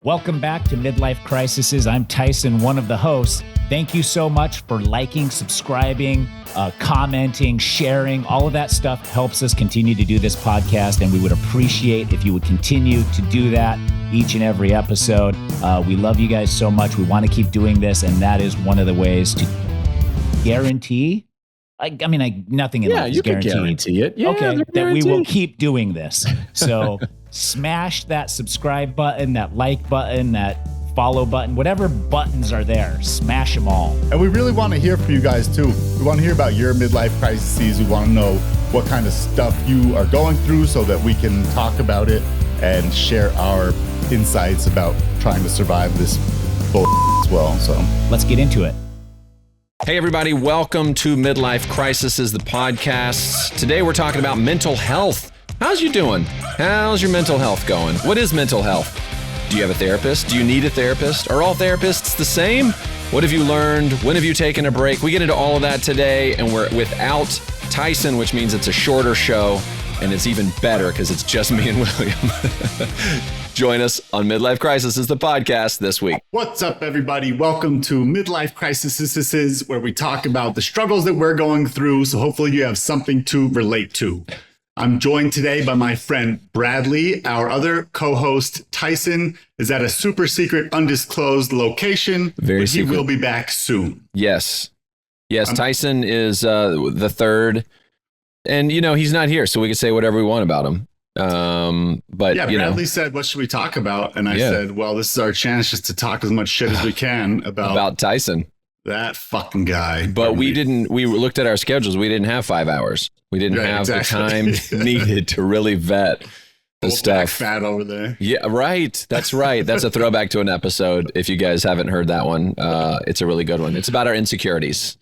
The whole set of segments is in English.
Welcome back to Midlife Crisisses. I'm Tyson, one of the hosts. Thank you so much for liking, subscribing, commenting, sharing. All of that stuff helps us continue to do this podcast, and we would appreciate if you would continue to do that each and every episode. We love you guys so much. We want to keep doing this, and that is one of the ways to guarantee. Nothing in life is guaranteed. Guarantee it. Yeah, okay, that we will keep doing this. So smash that subscribe button, that like button, that follow button, whatever buttons are there, smash them all. And we really want to hear from you guys too. We want to hear about your midlife crises. We want to know what kind of stuff you are going through so that we can talk about it and share our insights about trying to survive this bull as well. So let's get into it. Hey everybody, welcome to Midlife Crisisses, the podcast. Today we're talking about mental health. How's you doing? How's your mental health going? What is mental health? Do you have a therapist? Do you need a therapist? Are all therapists the same? What have you learned? When have you taken a break? We get into all of that today, and we're without Tyson, which means it's a shorter show, and it's even better because it's just me and William. Join us on Midlife Crisisses, the podcast this week. What's up, everybody? Welcome to Midlife Crisisses, where we talk about the struggles that we're going through. So hopefully you have something to relate to. I'm joined today by my friend Bradley. Our other co-host, Tyson, is at a super secret, undisclosed location. Very secret. He will be back soon. Yes. Tyson is the third. And, he's not here, so we can say whatever we want about him. But Bradley said, what should we talk about? And I said, well, this is our chance just to talk as much shit as we can about Tyson, that fucking guy. But we looked at our schedules. We didn't have 5 hours. We didn't have the time needed to really vet the stuff. Fat over there. Yeah, right. That's right. That's a throwback to an episode. If you guys haven't heard that one, it's a really good one. It's about our insecurities.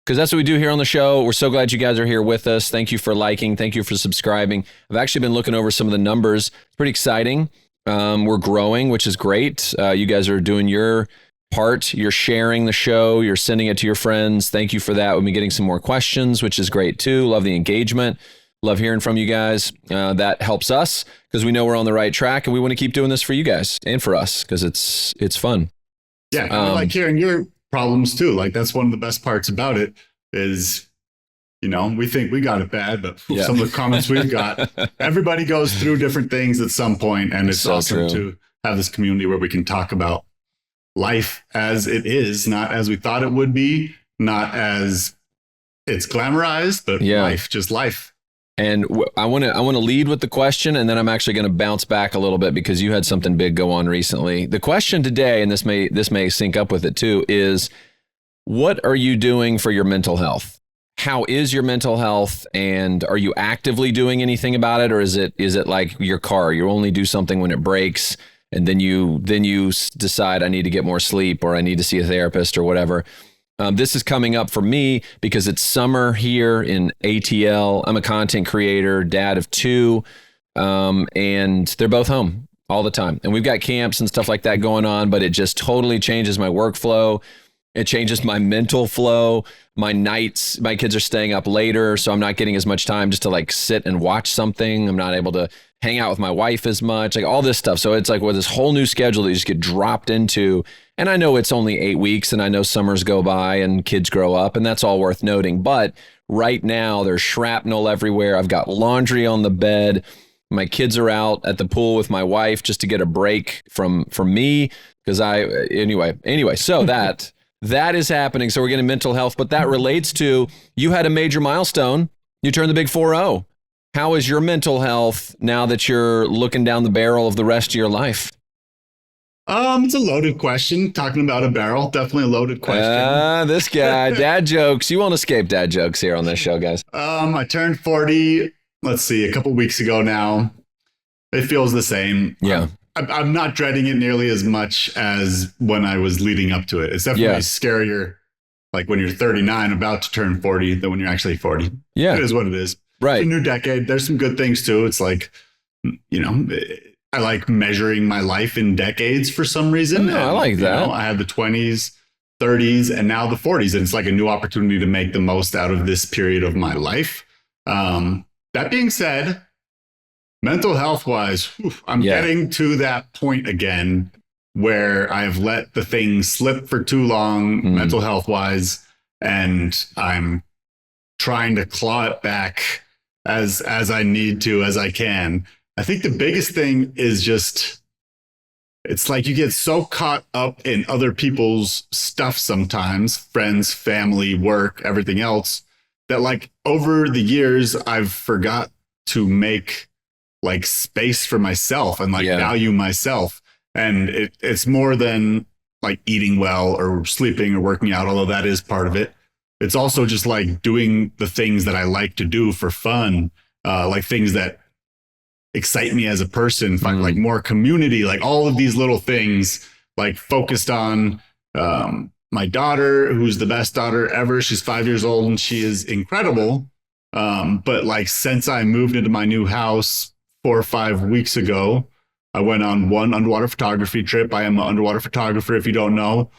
Because that's what we do here on the show. We're so glad you guys are here with us. Thank you for liking. Thank you for subscribing. I've actually been looking over some of the numbers. It's pretty exciting. We're growing, which is great. You guys are doing your part. You're sharing the show. You're sending it to your friends. Thank you for that. We'll be getting some more questions, which is great too. Love the engagement. Love hearing from you guys. That helps us because we know we're on the right track, and we want to keep doing this for you guys and for us because it's fun. Yeah, I like hearing your problems too. Like that's one of the best parts about it is, we think we got it bad, but some of the comments we've got, everybody goes through different things at some point, and it's so awesome to have this community where we can talk about life as it is, not as we thought it would be, not as it's glamorized, but life, just life. And I want to lead with the question, and then I'm actually going to bounce back a little bit because you had something big go on recently. The question today, and this may sync up with it too, is what are you doing for your mental health? How is your mental health, and are you actively doing anything about it, or is it like your car? You only do something when it breaks, and then you decide I need to get more sleep, or I need to see a therapist, or whatever. This is coming up for me because it's summer here in ATL. I'm a content creator, dad of 2, and they're both home all the time. And we've got camps and stuff like that going on, but it just totally changes my workflow. It changes my mental flow. My nights, my kids are staying up later, so I'm not getting as much time just to like sit and watch something. I'm not able to hang out with my wife as much, like all this stuff. So it's like this whole new schedule that you just get dropped into. And I know it's only 8 weeks, and I know summers go by and kids grow up, and that's all worth noting. But right now there's shrapnel everywhere. I've got laundry on the bed. My kids are out at the pool with my wife just to get a break from me. Because anyway, so that is happening. So we're getting mental health, but that relates to you had a major milestone. You turned the big 4-0. How is your mental health now that you're looking down the barrel of the rest of your life? It's a loaded question. Talking about a barrel, definitely a loaded question. This guy, dad jokes. You won't escape dad jokes here on this show, guys. I turned 40, a couple weeks ago now. It feels the same. Yeah. I'm not dreading it nearly as much as when I was leading up to it. It's definitely scarier, like when you're 39, about to turn 40, than when you're actually 40. Yeah. It is what it is. Right. It's a new decade. There's some good things too. It's like, I like measuring my life in decades for some reason. I like that. I had the 20s, 30s, and now the 40s. And it's like a new opportunity to make the most out of this period of my life. That being said, mental health wise, I'm getting to that point again where I've let the thing slip for too long, mental health wise, and I'm trying to claw it back as I need to, as I can. I think the biggest thing is just, it's like you get so caught up in other people's stuff sometimes, friends, family, work, everything else, that like over the years, I've forgot to make like space for myself and like value myself. And it's more than like eating well or sleeping or working out, although that is part of it. It's also just like doing the things that I like to do for fun, like things that excite me as a person, find like more community, like all of these little things, like focused on my daughter, who's the best daughter ever. She's 5 years old and she is incredible. But like since I moved into my new house 4 or 5 weeks ago, I went on one underwater photography trip. I am an underwater photographer, if you don't know.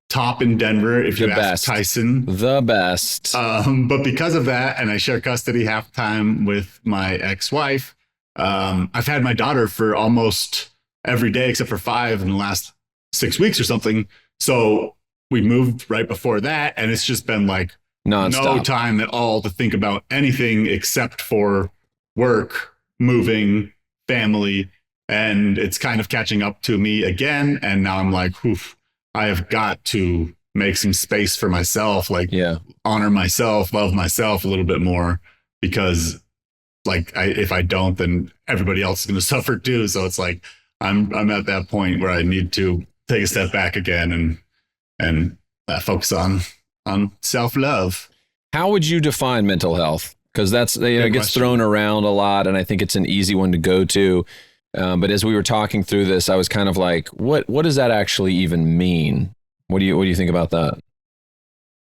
Top in Denver, if you ask Tyson. The best. But because of that, and I share custody half the time with my ex-wife, I've had my daughter for almost every day except for 5 in the last 6 weeks or something. So we moved right before that, and it's just been like no time at all to think about anything except for work, moving, family, and it's kind of catching up to me again. And now I'm like, oof, I have got to make some space for myself, like honor myself, love myself a little bit more, because like if I don't, then everybody else is going to suffer too. So it's like I'm at that point where I need to take a step back again and focus on self-love. How would you define mental health? Because that's, it gets thrown around a lot, and I think it's an easy one to go to. But as we were talking through this, I was kind of like, what does that actually even mean? What do you think about that?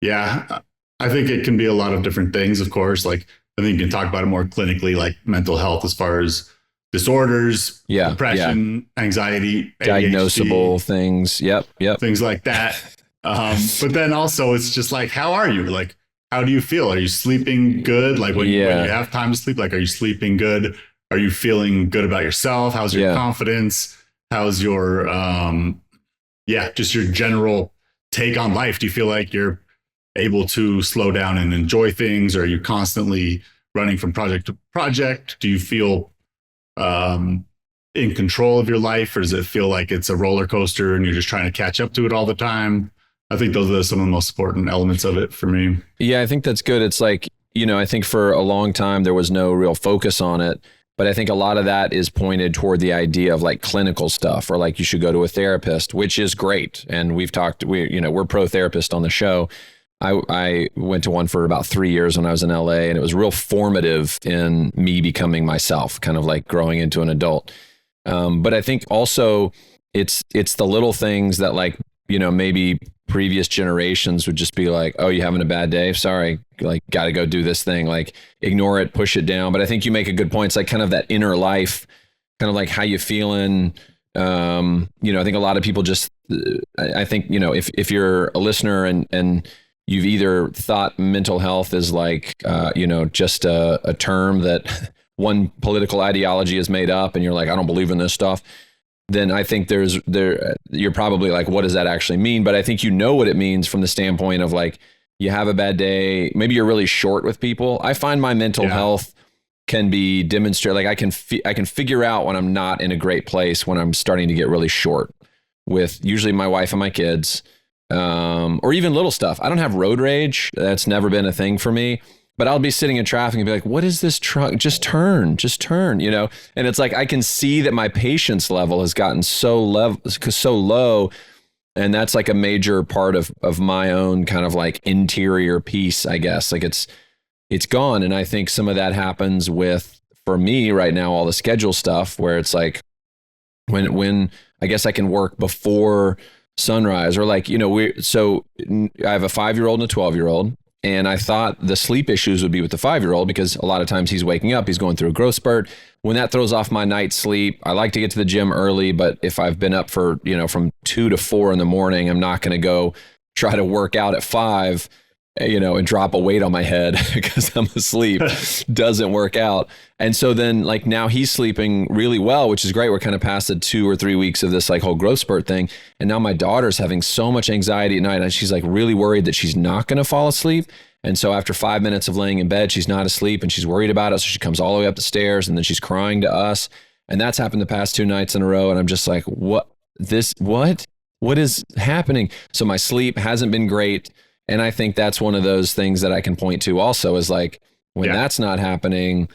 Yeah, I think it can be a lot of different things, of course. Like, I think you can talk about it more clinically, like mental health as far as disorders, depression, anxiety, diagnosable ADHD, things. Yep. Things like that. But then also it's just like, how are you? Like, how do you feel? Are you sleeping good? Like when you have time to sleep, like, are you sleeping good? Are you feeling good about yourself? How's your confidence? How's your, just your general take on life? Do you feel like you're able to slow down and enjoy things? Or are you constantly running from project to project? Do you feel in control of your life, or does it feel like it's a roller coaster and you're just trying to catch up to it all the time? I think those are some of the most important elements of it for me. Yeah, I think that's good. It's like, I think for a long time there was no real focus on it. But I think a lot of that is pointed toward the idea of like clinical stuff, or like you should go to a therapist, which is great. And we're pro therapist on the show. I went to one for about 3 years when I was in LA, and it was real formative in me becoming myself, kind of like growing into an adult. But I think also it's the little things that like, maybe previous generations would just be like, oh, you having a bad day? Sorry, like got to go do this thing, like ignore it, push it down. But I think you make a good point. It's like kind of that inner life, kind of like how you feeling. I think a lot of people just, I think, if you're a listener and you've either thought mental health is like, just a term that one political ideology has made up and you're like, I don't believe in this stuff, then I think you're probably like, what does that actually mean? But I think what it means from the standpoint of like, you have a bad day, maybe you're really short with people. I find my mental health can be demonstrated. Like I can figure out when I'm not in a great place, when I'm starting to get really short with usually my wife and my kids, or even little stuff. I don't have road rage. That's never been a thing for me. But I'll be sitting in traffic and be like, what is this truck? Just turn, And it's like, I can see that my patience level has gotten so low. And that's like a major part of my own kind of like interior peace, I guess. Like it's gone. And I think some of that happens for me right now, all the schedule stuff where it's like when I guess I can work before sunrise, or like, so I have a 5-year-old and a 12-year-old. And I thought the sleep issues would be with the 5-year-old, because a lot of times he's waking up, he's going through a growth spurt. When that throws off my night's sleep, I like to get to the gym early, but if I've been up for, from 2 to 4 in the morning, I'm not going to go try to work out at 5. and drop a weight on my head because I'm asleep doesn't work out. And so then like now he's sleeping really well, which is great. We're kind of past the 2 or 3 weeks of this like whole growth spurt thing. And now my daughter's having so much anxiety at night, and she's like really worried that she's not going to fall asleep. And so after 5 minutes of laying in bed, she's not asleep and she's worried about it. So she comes all the way up the stairs and then she's crying to us. And that's happened the past 2 nights in a row. And I'm just like, what is happening? So my sleep hasn't been great. And I think that's one of those things that I can point to also is like, when that's not happening,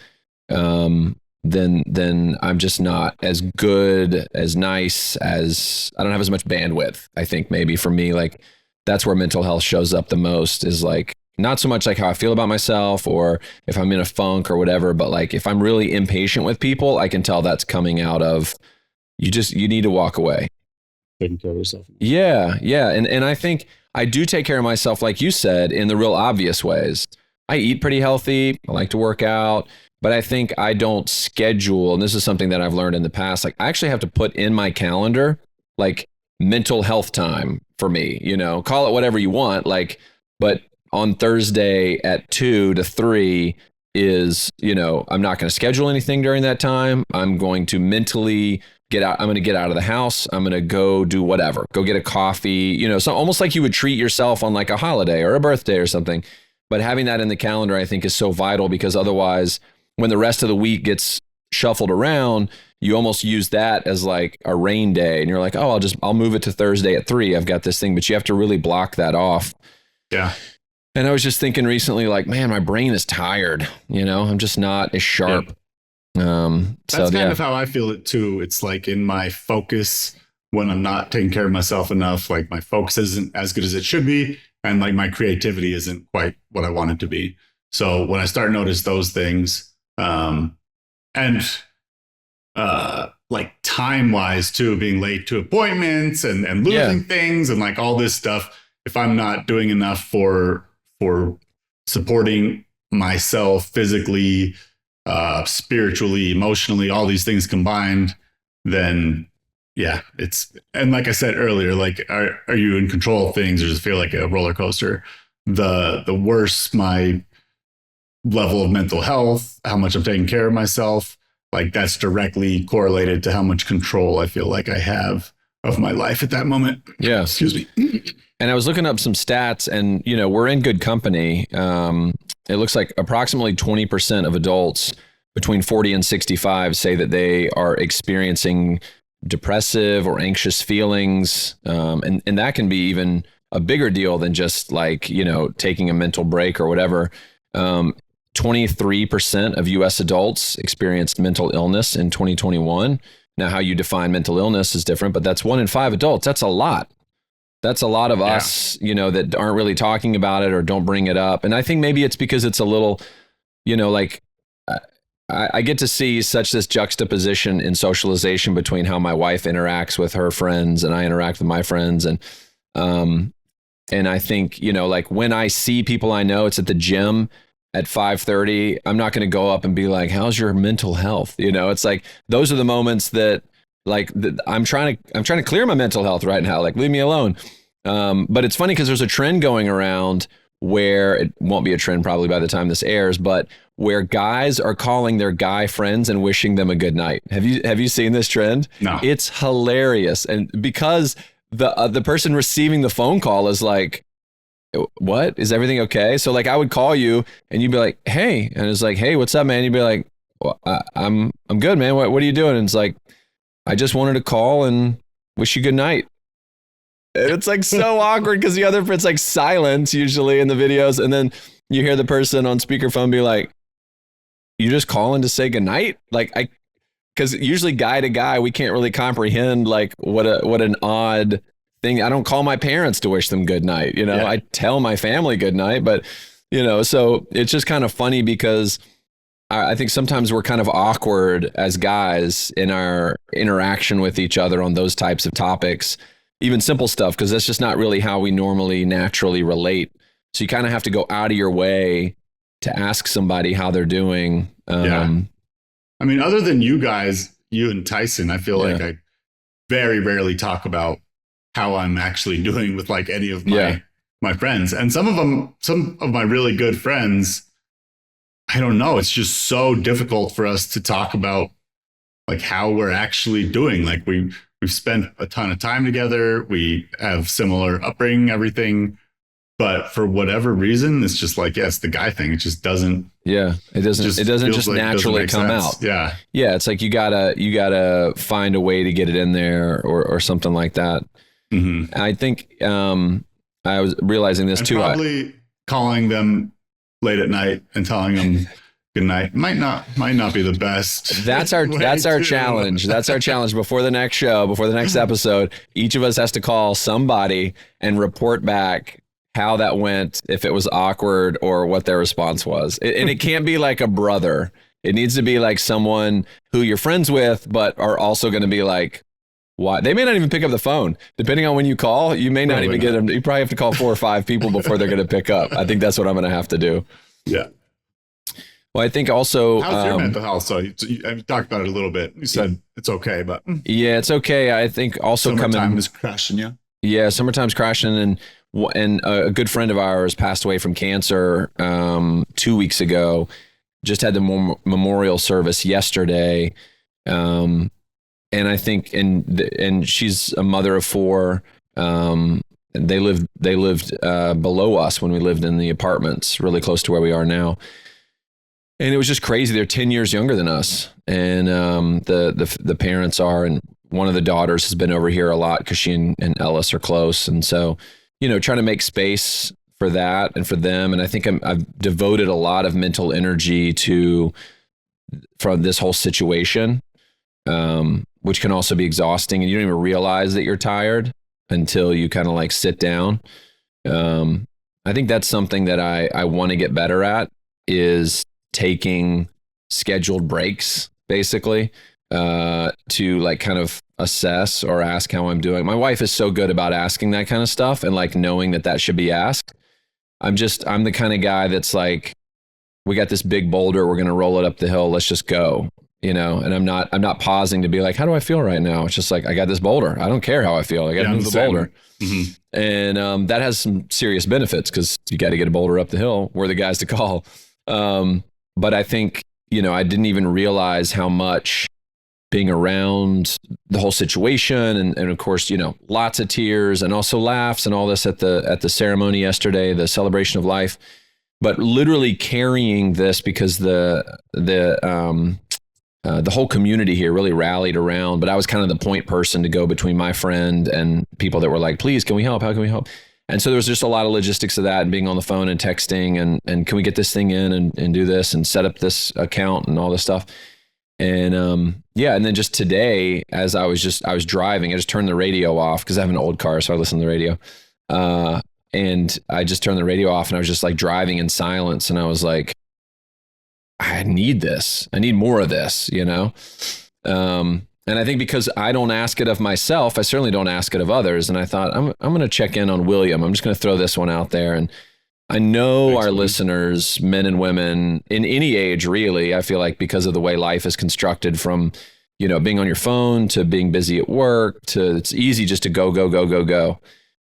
then I'm just not as good, as nice, as I don't have as much bandwidth. I think maybe for me, like that's where mental health shows up the most, is like, not so much like how I feel about myself or if I'm in a funk or whatever, but like if I'm really impatient with people, I can tell that's coming out of you need to walk away. Taking care of yourself. Yeah. And I think I do take care of myself, like you said, in the real obvious ways. I eat pretty healthy. I like to work out, but I think I don't schedule. And this is something that I've learned in the past. Like I actually have to put in my calendar, like mental health time for me, call it whatever you want. Like, but on Thursday at 2 to 3 is, I'm not going to schedule anything during that time. I'm going to mentally get out. I'm going to get out of the house. I'm going to go do whatever, go get a coffee, so almost like you would treat yourself on like a holiday or a birthday or something. But having that in the calendar, I think, is so vital, because otherwise when the rest of the week gets shuffled around, you almost use that as like a rain day. And you're like, oh, I'll move it to Thursday at 3. I've got this thing, but you have to really block that off. Yeah. And I was just thinking recently, like, man, my brain is tired. I'm just not as sharp. Yeah. That's kind of how I feel it too. It's like in my focus, when I'm not taking care of myself enough, like my focus isn't as good as it should be. And like my creativity isn't quite what I want it to be. So when I start to notice those things, and like time wise too, being late to appointments and losing things and like all this stuff, if I'm not doing enough for supporting myself physically, spiritually, emotionally, all these things combined, then and like I said earlier, like, are you in control of things, or does it feel like a roller coaster? The worse my level of mental health, how much I'm taking care of myself, like that's directly correlated to how much control I feel like I have of my life at that moment. Yeah. Excuse me. And I was looking up some stats, and, we're in good company. It looks like approximately 20% of adults between 40 and 65 say that they are experiencing depressive or anxious feelings. And that can be even a bigger deal than just like, taking a mental break or whatever. 23% of US adults experienced mental illness in 2021. Now, how you define mental illness is different, but that's 1 in 5 adults. That's a lot. That's a lot of us, that aren't really talking about it or don't bring it up. And I think maybe it's because it's a little, like I get to see such this juxtaposition in socialization between how my wife interacts with her friends and I interact with my friends. And I think, like when I see people I know, it's at the gym at 5:30, I'm not going to go up and be like, how's your mental health? It's like, those are the moments that like I'm trying to clear my mental health right now. Like, leave me alone. But it's funny because there's a trend going around where it won't be a trend probably by the time this airs, but where guys are calling their guy friends and wishing them a good night. Have you seen this trend? No. It's hilarious. And because the person receiving the phone call is like, what? Is everything okay? So like I would call you and you'd be like, hey, and it's like, hey, what's up, man? You'd be like, well, I'm good, man. What are you doing? And it's like, I just wanted to call and wish you good night. And it's like so awkward because the other, it's like silence usually in the videos. And then you hear the person on speakerphone be like, you just calling to say good night? Like because usually guy to guy, we can't really comprehend like what an odd thing. I don't call my parents to wish them good night. I tell my family good night, but so it's just kind of funny because I think sometimes we're kind of awkward as guys in our interaction with each other on those types of topics, even simple stuff, because that's just not really how we normally naturally relate. So you kind of have to go out of your way to ask somebody how they're doing. I mean, other than you guys, you and Tyson, I feel like I very rarely talk about how I'm actually doing with like any of my my friends, and some of my really good friends, I don't know. It's just so difficult for us to talk about like how we're actually doing. Like we've spent a ton of time together. We have similar upbringing, everything. But for whatever reason, it's just like, it's the guy thing. It just doesn't. Yeah, it doesn't just naturally come out. Yeah. Yeah. It's like you gotta find a way to get it in there or something like that. Mm-hmm. I think I was realizing this too. Probably calling them late at night and telling them good night might not be the best. That's our challenge. That's our challenge before the next show, before the next episode. Each of us has to call somebody and report back how that went, if it was awkward or what their response was. And it can't be like a brother. It needs to be like someone who you're friends with, but are also going to be like, why? They may not even pick up the phone. Depending on when you call, you may not even get them. You probably have to call 4 or 5 people before they're going to pick up. I think that's what I'm going to have to do. Yeah. Well, I think also... How's your mental health? So you talked about it a little bit. You said it's okay, but... Yeah, it's okay. I think also summertime is crashing, yeah? Yeah, summertime's crashing, and a good friend of ours passed away from cancer 2 weeks ago. Just had the memorial service yesterday. And I think, and she's a mother of 4. They lived below us when we lived in the apartments, really close to where we are now. And it was just crazy. They're 10 years younger than us. And the parents are, and one of the daughters has been over here a lot because she and Ellis are close. And so, trying to make space for that and for them. And I think I've devoted a lot of mental energy from this whole situation, which can also be exhausting. And you don't even realize that you're tired until you kind of like sit down. I think that's something that I want to get better at, is taking scheduled breaks, basically, to like kind of assess or ask how I'm doing. My wife is so good about asking that kind of stuff and like knowing that should be asked. I'm the kind of guy that's like, we got this big boulder, we're going to roll it up the hill. Let's just go, and I'm not pausing to be like, how do I feel right now? It's just like, I got this boulder. I don't care how I feel. I got to move the boulder. Mm-hmm. And that has some serious benefits because you got to get a boulder up the hill. We're the guys to call. But I think, I didn't even realize how much being around the whole situation and of course, lots of tears and also laughs and all this at the ceremony yesterday, the celebration of life, but literally carrying this because the whole community here really rallied around, but I was kind of the point person to go between my friend and people that were like, please, can we help? How can we help? And so there was just a lot of logistics of that and being on the phone and texting and can we get this thing in and do this and set up this account and all this stuff. And and then just today, as I was driving, I just turned the radio off because I have an old car, so I listen to the radio. And I just turned the radio off and I was just like driving in silence. And I was like, I need this. I need more of this, And I think because I don't ask it of myself, I certainly don't ask it of others. And I thought, I'm going to check in on William. I'm just going to throw this one out there. And I know our listeners, men and women in any age, really, I feel like because of the way life is constructed from, being on your phone to being busy at work to it's easy just to go.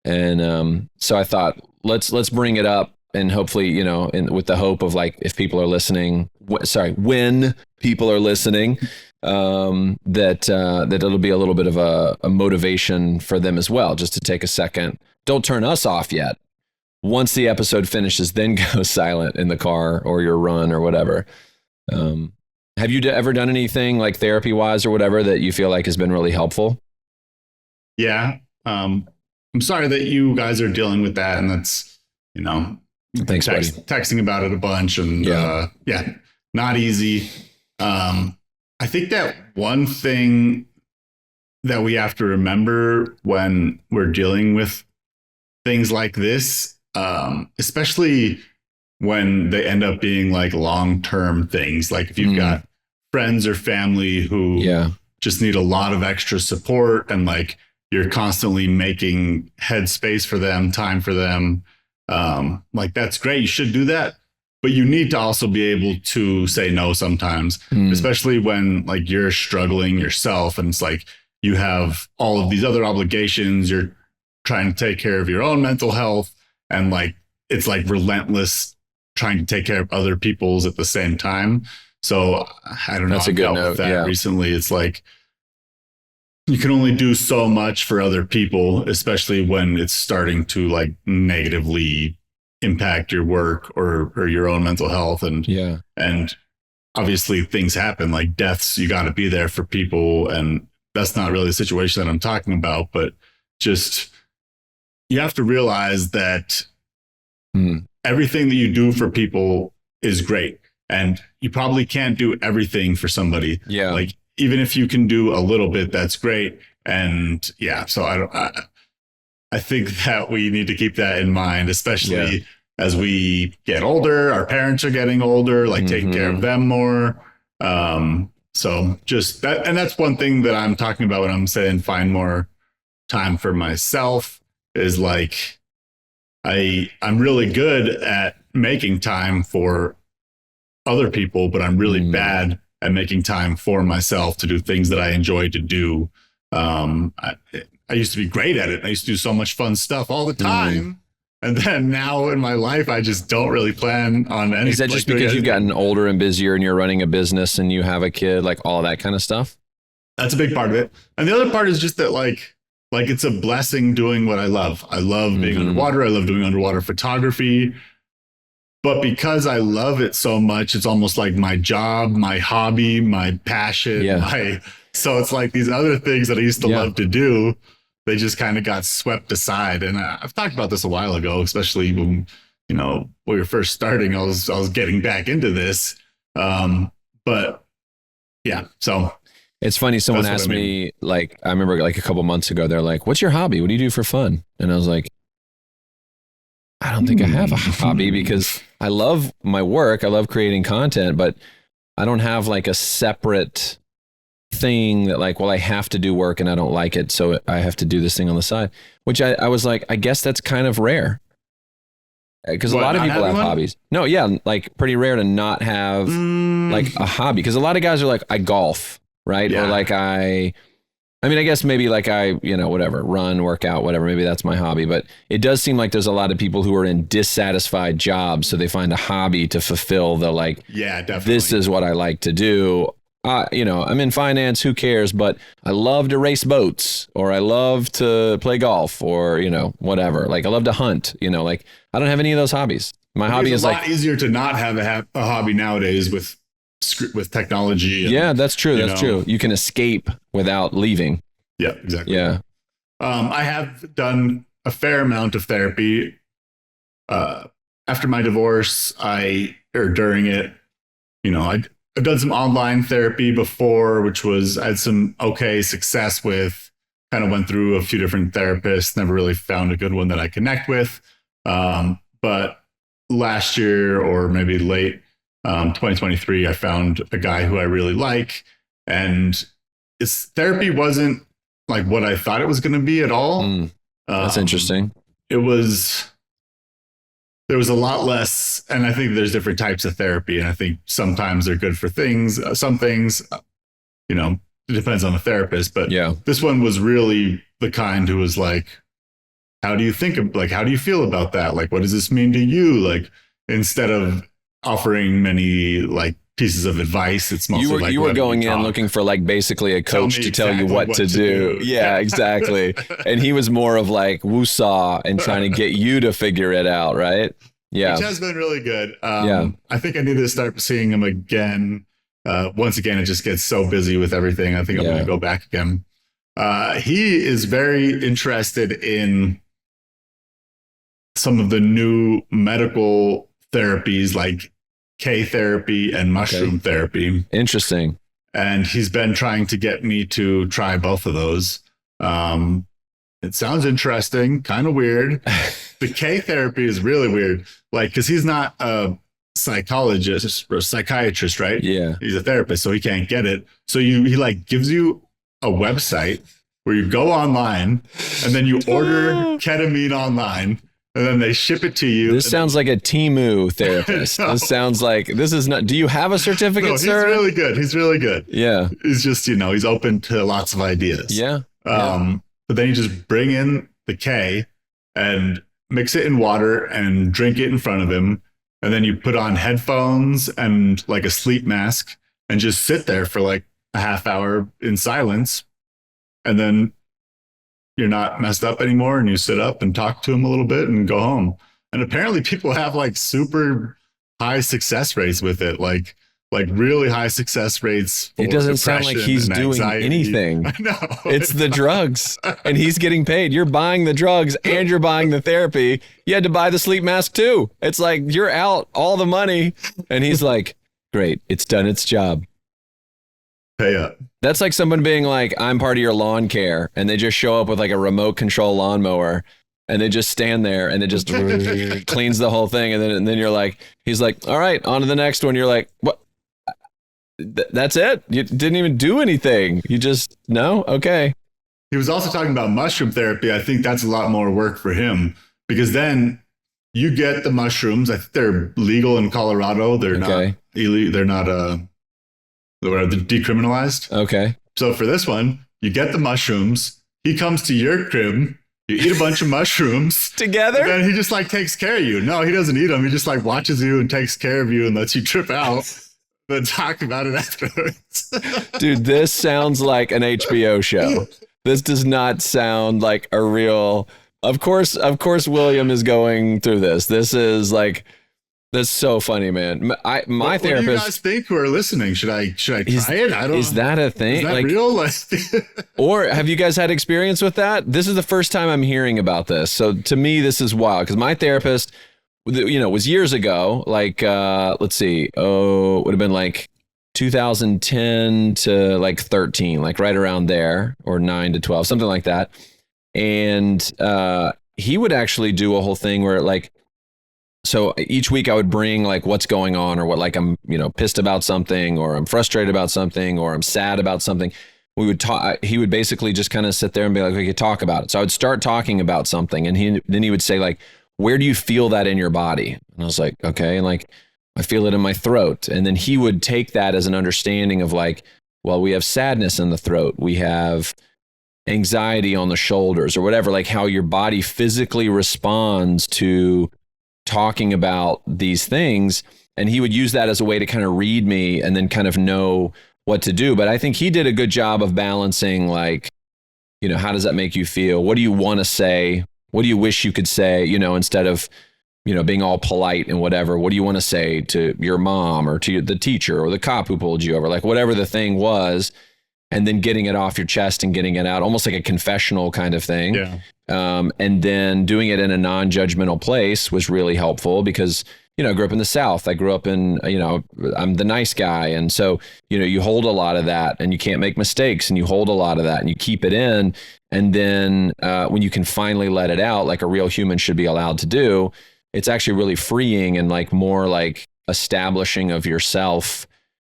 And so I thought, let's bring it up and hopefully, with the hope of like, if people are listening, when people are listening, that it'll be a little bit of a motivation for them as well, just to take a second. Don't turn us off yet. Once the episode finishes, then go silent in the car or your run or whatever. Have you ever done anything like therapy wise or whatever that you feel like has been really helpful? Yeah. I'm sorry that you guys are dealing with that. And that's, thanks, buddy. Texting about it a bunch and not easy. I think that one thing that we have to remember when we're dealing with things like this, especially when they end up being like long-term things, like if you've got friends or family who just need a lot of extra support and like you're constantly making headspace for them, time for them, like that's great. You should do that. But you need to also be able to say no sometimes, especially when like you're struggling yourself and it's like you have all of these other obligations. You're trying to take care of your own mental health and like it's like relentless trying to take care of other people's at the same time. So I don't know. That's a good note. With that recently. It's like you can only do so much for other people, especially when it's starting to like negatively impact your work or your own mental health. And obviously things happen like deaths. You got to be there for people. And that's not really the situation that I'm talking about, but just, you have to realize that everything that you do for people is great. And you probably can't do everything for somebody. Yeah. Like, even if you can do a little bit, that's great. And so I think that we need to keep that in mind, especially as we get older. Our parents are getting older, like taking care of them more. So just that, and that's one thing that I'm talking about when I'm saying find more time for myself, is like I'm really good at making time for other people, but I'm really bad at making time for myself to do things that I enjoy to do. I used to be great at it. I used to do so much fun stuff all the time. And then now in my life, I just don't really plan on anything. Is that just because you've gotten older and busier and you're running a business and you have a kid, like all that kind of stuff? That's a big part of it. And the other part is just that like it's a blessing doing what I love. I love being underwater. I love doing underwater photography. But because I love it so much, it's almost like my job, my hobby, my passion. So it's like these other things that I used to love to do, they just kind of got swept aside. And I've talked about this a while ago, especially when, when we were first starting, I was getting back into this. But yeah, so. It's funny. Someone asked me, like, I remember like a couple months ago, they're like, what's your hobby? What do you do for fun? And I was like, I don't think I have a hobby, because I love my work. I love creating content, but I don't have like a separate thing that like, well, I have to do work and I don't like it, so I have to do this thing on the side, which I was like, I guess that's kind of rare. Because a lot of people have hobbies. No, like pretty rare to not have like a hobby. Because a lot of guys are like, I golf, right? Or like I mean, I guess maybe like whatever, run, work out, whatever. Maybe that's my hobby. But it does seem like there's a lot of people who are in dissatisfied jobs. So they find a hobby to fulfill the like, definitely. This is what I like to do. I'm in finance, who cares? But I love to race boats, or I love to play golf, or, whatever. Like I love to hunt, like I don't have any of those hobbies. My hobby is like. It's a lot easier to not have a hobby nowadays with technology. And, that's true. That's true. You can escape without leaving. Yeah, exactly. Yeah. I have done a fair amount of therapy. After my divorce, during it, I've done some online therapy before, which I had some okay success with. Kind of went through a few different therapists, never really found a good one that I connect with. But last year, or maybe late 2023, I found a guy who I really like, and his therapy wasn't like what I thought it was going to be at all. That's interesting. There was a lot less, and I think there's different types of therapy, and I think sometimes they're good for things. Some things, it depends on the therapist, but this one was really the kind who was like, how do you feel about that? Like, what does this mean to you? Like, instead of offering many like pieces of advice, it's mostly you were going in looking for like basically a coach to tell you what to do. Yeah, exactly. And he was more of like woosaw and trying to get you to figure it out, right? Yeah, which has been really good. I think I need to start seeing him again. Once again, it just gets so busy with everything. I think I'm going to go back again. He is very interested in some of the new medical therapies like K therapy and mushroom therapy. Interesting. And he's been trying to get me to try both of those. It sounds interesting, kind of weird. The K therapy is really weird. Like, because he's not a psychologist or psychiatrist, right? Yeah. He's a therapist, so he can't get it. So he like gives you a website where you go online and then you order ketamine online. And then they ship it to you. This sounds like a Temu therapist. This sounds like, this is not, do you have a certificate, sir? He's really good. He's really good. Yeah. He's just, he's open to lots of ideas. Yeah. But then you just bring in the K, and mix it in water and drink it in front of him. And then you put on headphones and like a sleep mask and just sit there for like a half hour in silence. And then you're not messed up anymore. And you sit up and talk to him a little bit and go home. And apparently people have like super high success rates with it. Like really high success rates. It doesn't sound like he's doing anything. I know. It's the drugs and he's getting paid. You're buying the drugs and you're buying the therapy. You had to buy the sleep mask too. It's like you're out all the money. And he's like, great, it's done its job. Pay up. That's like someone being like, I'm part of your lawn care. And they just show up with like a remote control lawnmower. And they just stand there and it just cleans the whole thing. And then you're like, he's like, all right, on to the next one. You're like, what? That's it? You didn't even do anything. You just, no? Okay. He was also talking about mushroom therapy. I think that's a lot more work for him because then you get the mushrooms. I think they're legal in Colorado. They're not illegal. They're not they're decriminalized. Okay. So for this one, you get the mushrooms. He comes to your crib. You eat a bunch of mushrooms together. And then he just like takes care of you. No, he doesn't eat them. He just like watches you and takes care of you and lets you trip out. Then talk about it afterwards. Dude, this sounds like an HBO show. This does not sound like a real. Of course, William is going through this. This is like, that's so funny, man. My therapist. What do you guys think who are listening? Should I try it? I don't know. Is that a thing? Is that like, real? Or have you guys had experience with that? This is the first time I'm hearing about this. So to me, this is wild because my therapist, was years ago, like, let's see, it would have been like 2010 to like 13, like right around there, or 9 to 12, something like that. And he would actually do a whole thing where like, so each week I would bring like what's going on or what, like I'm, pissed about something or I'm frustrated about something or I'm sad about something. We would talk, he would basically just kind of sit there and be like, we could talk about it. So I would start talking about something and then he would say like, where do you feel that in your body? And I was like, okay. And like, I feel it in my throat. And then he would take that as an understanding of like, well, we have sadness in the throat. We have anxiety on the shoulders or whatever, like how your body physically responds to talking about these things. And he would use that as a way to kind of read me and then kind of know what to do. But I think he did a good job of balancing like, how does that make you feel? What do you want to say? What do you wish you could say, instead of, being all polite and whatever? What do you want to say to your mom or to the teacher or the cop who pulled you over? Like whatever the thing was, and then getting it off your chest and getting it out, almost like a confessional kind of thing. Yeah. And then doing it in a non-judgmental place was really helpful because, I grew up in the South. I grew up in, I'm the nice guy. And so, you hold a lot of that and you can't make mistakes and you hold a lot of that and you keep it in. And then when you can finally let it out, like a real human should be allowed to do, it's actually really freeing and like more like establishing of yourself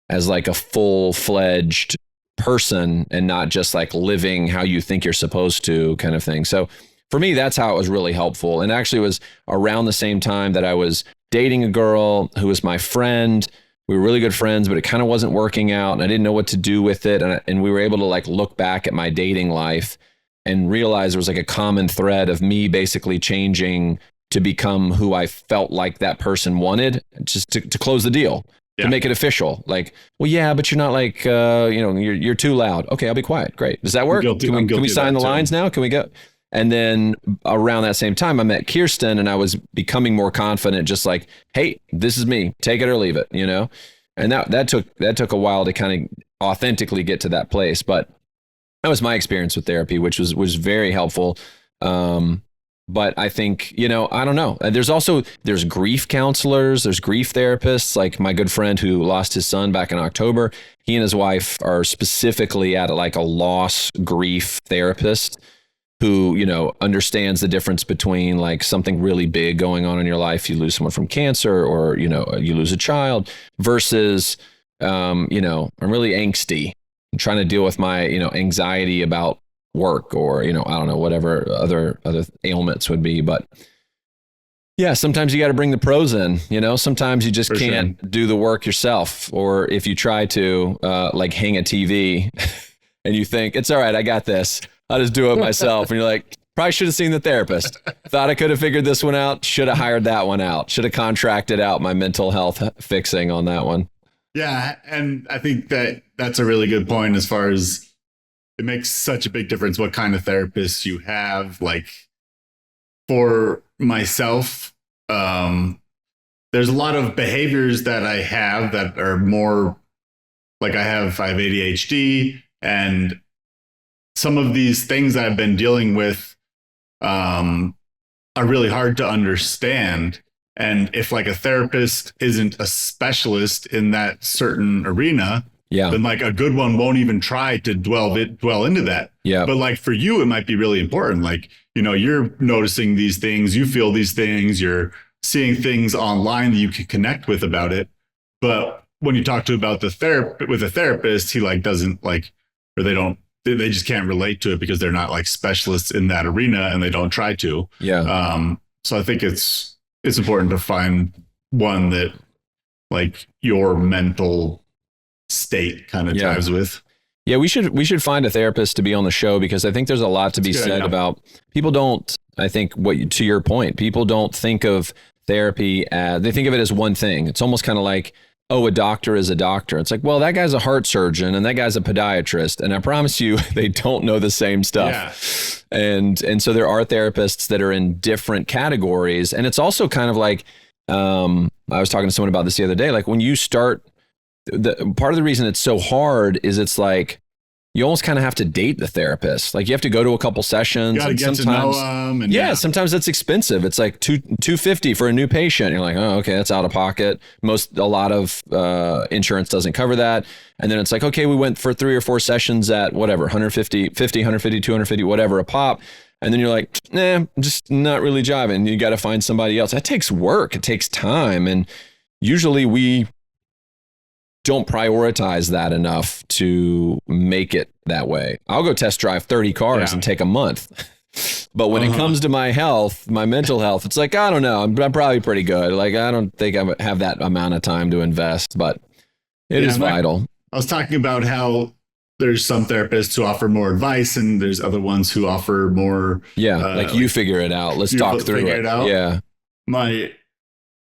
as like a full-fledged person and not just like living how you think you're supposed to kind of thing. So for me, that's how it was really helpful. And actually it was around the same time that I was dating a girl who was my friend. We were really good friends, but it kind of wasn't working out and I didn't know what to do with it. And we were able to like look back at my dating life and realize there was like a common thread of me basically changing to become who I felt like that person wanted, just to close the deal, to make it official. Like, well, yeah, but you're not like, you're too loud. Okay, I'll be quiet. Great. Does that work? Can we sign the lines now? Can we go? And then around that same time, I met Kirsten and I was becoming more confident, just like, hey, this is me, take it or leave it, And that took a while to kind of authentically get to that place. But that was my experience with therapy, which was very helpful. But I think, I don't know. There's grief counselors, there's grief therapists, like my good friend who lost his son back in October. He and his wife are specifically at like a loss grief therapist who, understands the difference between like something really big going on in your life. You lose someone from cancer or, you lose a child versus, I'm really angsty. I'm trying to deal with my, anxiety about work or, I don't know, whatever other ailments would be. But yeah, sometimes you got to bring the pros in, sometimes you just can't do the work yourself. Or if you try to like hang a TV and you think it's all right, I got this, I'll just do it myself. And you're like, Probably should have seen the therapist. Thought I could have figured this one out. Should have hired that one out. Should have contracted out my mental health fixing on that one. Yeah. And I think that's a really good point as far as it makes such a big difference what kind of therapist you have. Like for myself, there's a lot of behaviors that I have that are more like I have ADHD, and some of these things I've been dealing with are really hard to understand. And if like a therapist isn't a specialist in that certain arena, then like a good one won't even try to dwell into that. Yeah. But like for you, it might be really important. Like, you know, you're noticing these things, you feel these things, you're seeing things online that you can connect with about it. But when you talk about with a therapist, he like doesn't like, or they just can't relate to it because they're not like specialists in that arena and they don't try to. Yeah. So I think it's important to find one that like your mental state kind of jives with. Yeah, we should find a therapist to be on the show, because I think there's a lot to be said about people don't, I think to your point, people don't think of therapy as, they think of it as one thing. It's almost kind of like, oh, a doctor is a doctor. It's like, well, that guy's a heart surgeon and that guy's a podiatrist. And I promise you, they don't know the same stuff. Yeah. And so there are therapists that are in different categories. And it's also kind of like, I was talking to someone about this the other day, like when you start, part of the reason it's so hard is it's like, you almost kind of have to date the therapist. Like you have to go to a couple sessions. You gotta get to know them. And sometimes it's expensive. It's like $250 for a new patient. You're like, oh, okay, that's out of pocket. A lot of insurance doesn't cover that. And then it's like, okay, we went for 3 or 4 sessions at whatever, 150, 250, whatever a pop. And then you're like, nah, I'm just not really jiving. You got to find somebody else. That takes work. It takes time. And usually we don't prioritize that enough to make it that way. I'll go test drive 30 cars and take a month. But when it comes to my health, my mental health, it's like, I don't know, I'm probably pretty good. Like, I don't think I have that amount of time to invest, but it is vital. I was talking about how there's some therapists who offer more advice and there's other ones who offer more. Yeah. Like you figure it out. Let's talk through it. Yeah.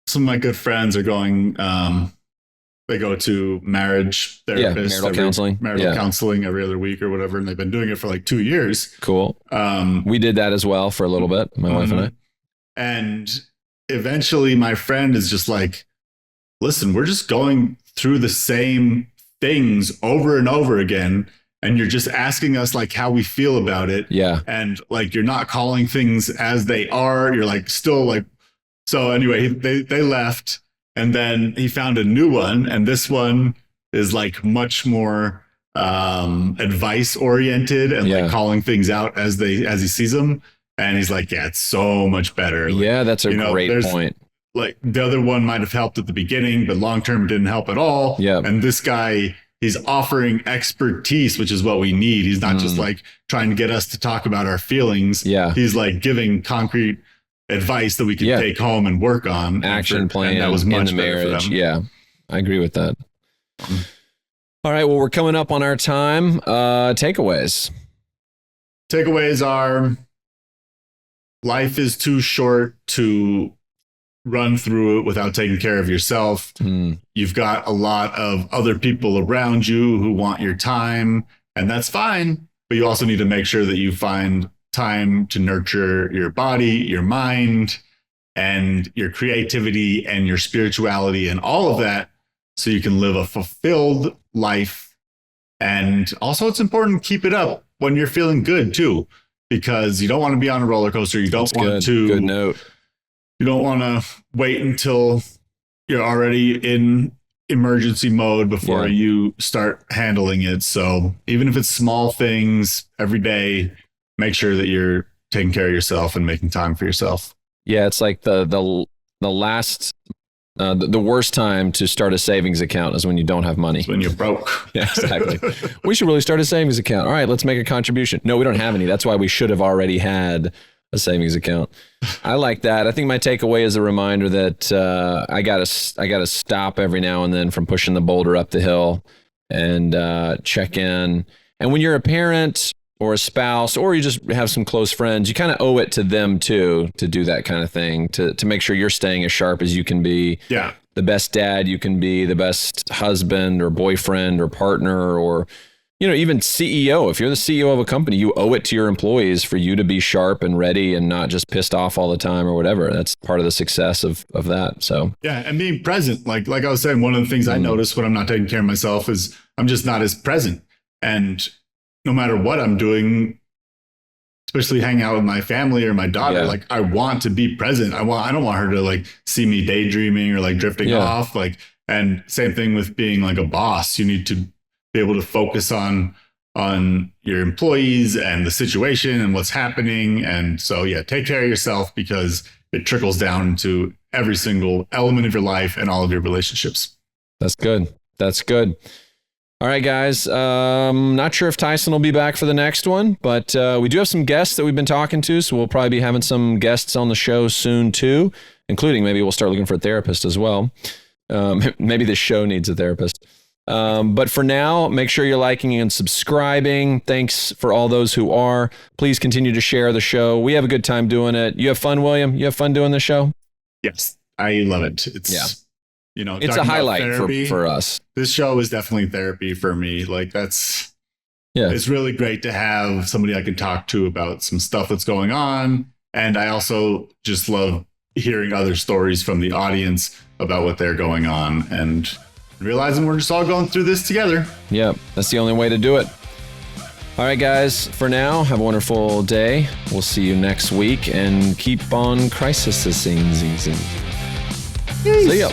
Some of my good friends are going, they go to marriage therapists, marital counseling every other week or whatever. And they've been doing it for like 2 years. Cool. We did that as well for a little bit, my wife and I. And eventually my friend is just like, listen, we're just going through the same things over and over again. And you're just asking us like how we feel about it. Yeah. And like, you're not calling things as they are. You're like, still like, so anyway, they left. And then he found a new one, and this one is like much more advice oriented and like calling things out as he sees them. And he's like, yeah, it's so much better. Like, yeah, that's a great point. Like the other one might have helped at the beginning, but long term didn't help at all. Yeah. And this guy, he's offering expertise, which is what we need. He's not just like trying to get us to talk about our feelings. Yeah. He's like giving concrete advice that we can take home and work on. Action plan. And that was much in the better marriage. for them. Yeah, I agree with that. All right. Well, we're coming up on our time. Takeaways. Takeaways are, life is too short to run through it without taking care of yourself. You've got a lot of other people around you who want your time, and that's fine. But you also need to make sure that you find time to nurture your body, your mind, and your creativity and your spirituality and all of that, so you can live a fulfilled life. And also it's important to keep it up when you're feeling good too, because you don't want to be on a roller coaster. You don't want to. Good note. You don't want to wait until you're already in emergency mode before you start handling it. So even if it's small things every day, make sure that you're taking care of yourself and making time for yourself. Yeah, it's like the worst time to start a savings account is when you don't have money. It's when you're broke. Yeah, exactly. We should really start a savings account. All right, let's make a contribution. No, we don't have any. That's why we should have already had a savings account. I like that. I think my takeaway is a reminder that I gotta stop every now and then from pushing the boulder up the hill and check in. And when you're a parent, or a spouse, or you just have some close friends, you kind of owe it to them too, to do that kind of thing, to make sure you're staying as sharp as you can be. Yeah. The best dad you can be, the best husband or boyfriend or partner, or, even CEO. If you're the CEO of a company, you owe it to your employees for you to be sharp and ready and not just pissed off all the time or whatever. That's part of the success of that. So yeah, and being present, like I was saying, one of the things I notice when I'm not taking care of myself is I'm just not as present. And no matter what I'm doing, especially hanging out with my family or my daughter, like I want to be present. I don't want her to like see me daydreaming or like drifting off. And same thing with being like a boss. You need to be able to focus on your employees and the situation and what's happening. And so, take care of yourself, because it trickles down to every single element of your life and all of your relationships. That's good. All right, guys. Not sure if Tyson will be back for the next one, but we do have some guests that we've been talking to, so we'll probably be having some guests on the show soon too, including maybe we'll start looking for a therapist as well. Maybe this show needs a therapist. But for now, make sure you're liking and subscribing. Thanks for all those who are. Please continue to share the show. We have a good time doing it. You have fun, William? You have fun doing the show? Yes, I love it. It's it's a highlight for us. This show is definitely therapy for me. Like it's really great to have somebody I can talk to about some stuff that's going on. And I also just love hearing other stories from the audience about what they're going on and realizing we're just all going through this together. Yeah, that's the only way to do it. All right, guys, for now, have a wonderful day. We'll see you next week, and keep on crisising. See ya.